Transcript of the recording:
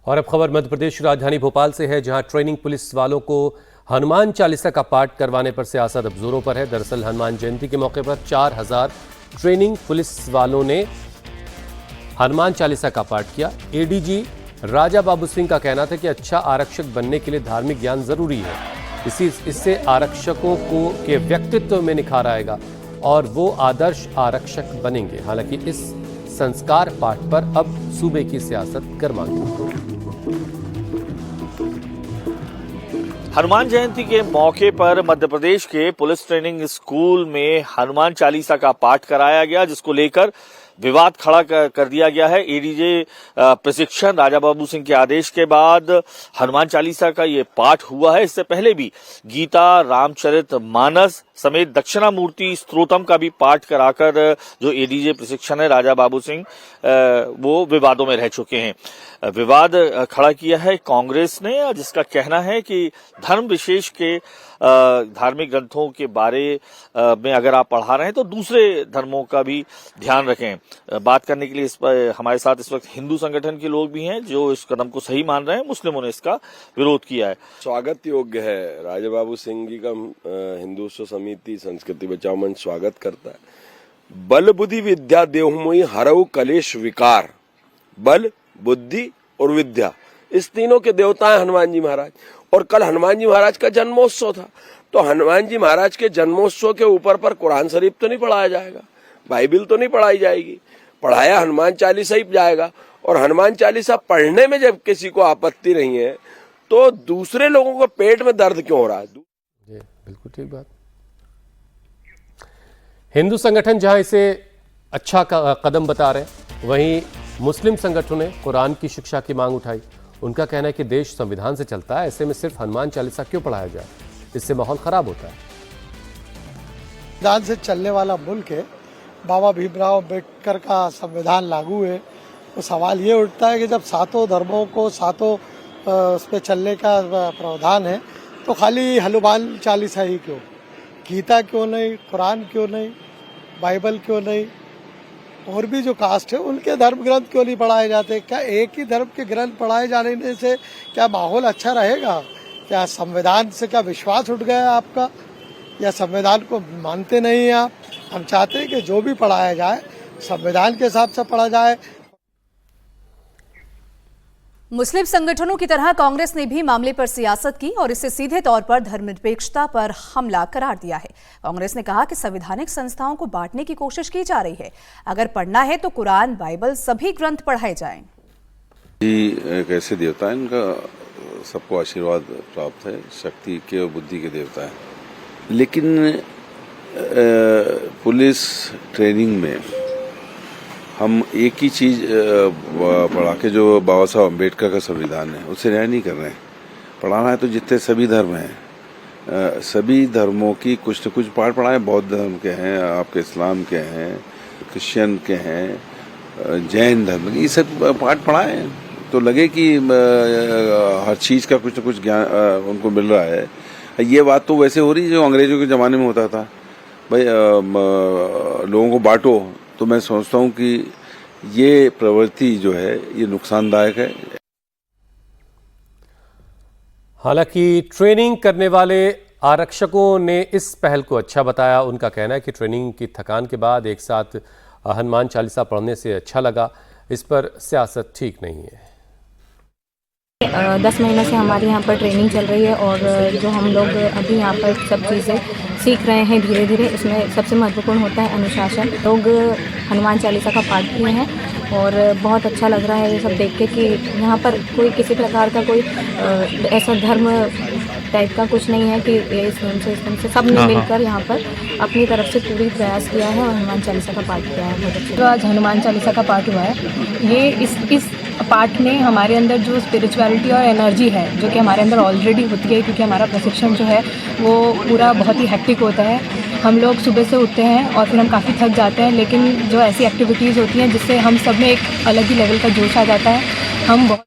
और अब खबर मध्य प्रदेश राजधानी भोपाल से है, जहां ट्रेनिंग पुलिस वालों को हनुमान चालीसा का पाठ करवाने पर सियासत अब जोरों पर है। दरअसल हनुमान जयंती के मौके पर 4000 ट्रेनिंग पुलिस वालों ने हनुमान चालीसा का पाठ किया। एडीजी राजा बाबू सिंह का कहना था कि अच्छा आरक्षक बनने के लिए धार्मिक ज्ञान जरूरी है। इससे आरक्षकों के व्यक्तित्व में निखार आएगा और वो आदर्श आरक्षक बनेंगे। हालांकि इस संस्कार पाठ पर अब सूबे की सियासत गर्मा गई। हनुमान जयंती के मौके पर मध्य प्रदेश के पुलिस ट्रेनिंग स्कूल में हनुमान चालीसा का पाठ कराया गया, जिसको लेकर विवाद खड़ा कर दिया गया है। एडीजे प्रशिक्षण राजा बाबू सिंह के आदेश के बाद हनुमान चालीसा का ये पाठ हुआ है। इससे पहले भी गीता, रामचरित मानस समेत दक्षिणामूर्ति स्तोत्रम का भी पाठ कराकर जो एडीजे प्रशिक्षण है राजा बाबू सिंह वो विवादों में रह चुके हैं। विवाद खड़ा किया है कांग्रेस ने, जिसका कहना है कि धर्म विशेष के धार्मिक ग्रंथों के बारे में अगर आप पढ़ा रहे हैं तो दूसरे धर्मों का भी ध्यान रखें। बात करने के लिए इस पर हमारे साथ इस वक्त हिंदू संगठन के लोग भी हैं जो इस कदम को सही मान रहे हैं। मुस्लिमों ने इसका विरोध किया है। स्वागत योग्य है। राजा बाबू सिंह जी का हिंदुत्व समिति संस्कृति बचाओ मंच स्वागत करता है। बल बुद्धि विद्या देहुमोहि हरऊ कलेश विकार। बल, बुद्धि और विद्या, इस तीनों के देवता हैं हनुमान जी महाराज। और कल हनुमान जी महाराज का जन्मोत्सव था, तो हनुमान जी महाराज के जन्मोत्सव के ऊपर पर कुरान शरीफ तो नहीं पढ़ाया जाएगा, बाइबिल तो नहीं पढ़ाई जाएगी, पढ़ाया हनुमान चालीसा ही जाएगा। और हनुमान चालीसा पढ़ने में जब किसी को आपत्ति नहीं है तो दूसरे लोगों को पेट में दर्द क्यों हो रहा है? बिल्कुल ठीक बात। हिंदू संगठन जहां इसे अच्छा कदम बता रहे, वहीं मुस्लिम संगठनों ने कुरान की शिक्षा की मांग उठाई। उनका कहना है कि देश संविधान से चलता है, ऐसे में सिर्फ हनुमान चालीसा क्यों पढ़ाया जाए, इससे माहौल खराब होता है। संविधान से चलने वाला मुल्क है। बाबा भीमराव अम्बेडकर का संविधान लागू है। तो सवाल ये उठता है कि जब सातों धर्मों को सातों उस पर चलने का प्रावधान है तो खाली हनुमान चालीसा ही क्यों? गीता क्यों नहीं? कुरान क्यों नहीं? बाइबल क्यों नहीं? और भी जो कास्ट है उनके धर्म ग्रंथ क्यों नहीं पढ़ाए जाते? क्या एक ही धर्म के ग्रंथ पढ़ाए जाने से क्या माहौल अच्छा रहेगा? क्या संविधान से क्या विश्वास उठ गया आपका, या संविधान को मानते नहीं हैं आप? हम चाहते हैं कि जो भी पढ़ाया जाए संविधान के हिसाब से पढ़ा जाए। मुस्लिम संगठनों की तरह कांग्रेस ने भी मामले पर सियासत की और इसे सीधे तौर पर धर्मनिरपेक्षता पर हमला करार दिया है। कांग्रेस ने कहा कि संवैधानिक संस्थाओं को बांटने की कोशिश की जा रही है। अगर पढ़ना है तो कुरान, बाइबल सभी ग्रंथ पढ़ाए जाएं। एक ऐसे देवता है, इनका सबको आशीर्वाद प्राप्त है, शक्ति के और बुद्धि के देवता है। लेकिन पुलिस ट्रेनिंग में हम एक ही चीज पढ़ा के, जो बाबा साहब अम्बेडकर का संविधान है, उससे न्याय नहीं कर रहे हैं। पढ़ाना है तो जितने सभी धर्म हैं, सभी धर्मों की कुछ न कुछ पाठ पढ़ाए। बौद्ध धर्म के हैं, आपके इस्लाम के हैं, क्रिश्चियन के हैं, जैन धर्म के, ये सब पाठ पढ़ाए तो लगे कि हर चीज का कुछ न कुछ ज्ञान उनको मिल रहा है। ये बात तो वैसे हो रही है जो अंग्रेजों के जमाने में होता था, भाई लोगों को बांटो। तो मैं सोचता हूं कि ये प्रवृत्ति जो है ये नुकसानदायक है। हालांकि ट्रेनिंग करने वाले आरक्षकों ने इस पहल को अच्छा बताया। उनका कहना है कि ट्रेनिंग की थकान के बाद एक साथ हनुमान चालीसा पढ़ने से अच्छा लगा। इस पर सियासत ठीक नहीं है। 10 महीने से हमारे यहाँ पर ट्रेनिंग चल रही है और जो हम लोग अभी यहाँ पर सब चीज़ें सीख रहे हैं धीरे धीरे, इसमें सबसे महत्वपूर्ण होता है अनुशासन। लोग हनुमान चालीसा का पाठ किए हैं और बहुत अच्छा लग रहा है ये सब देख के कि यहाँ पर कोई किसी प्रकार का कोई ऐसा धर्म टाइप का कुछ नहीं है कि इस धर्म से सबने मिलकर यहाँ पर अपनी तरफ से पूरी प्रयास किया है और हनुमान चालीसा का पाठ किया है। बहुत अच्छा। तो आज हनुमान चालीसा का पाठ हुआ है। ये इस पाठ ने हमारे अंदर जो स्पिरिचुअलिटी और एनर्जी है जो कि हमारे अंदर ऑलरेडी होती है, क्योंकि हमारा प्रशिक्षण जो है वो पूरा बहुत ही हेक्टिक होता है। हम लोग सुबह से उठते हैं और फिर हम काफ़ी थक जाते हैं, लेकिन जो ऐसी एक्टिविटीज़ होती हैं जिससे हम सब में एक अलग ही लेवल का जोश आ जाता है। हम बहुत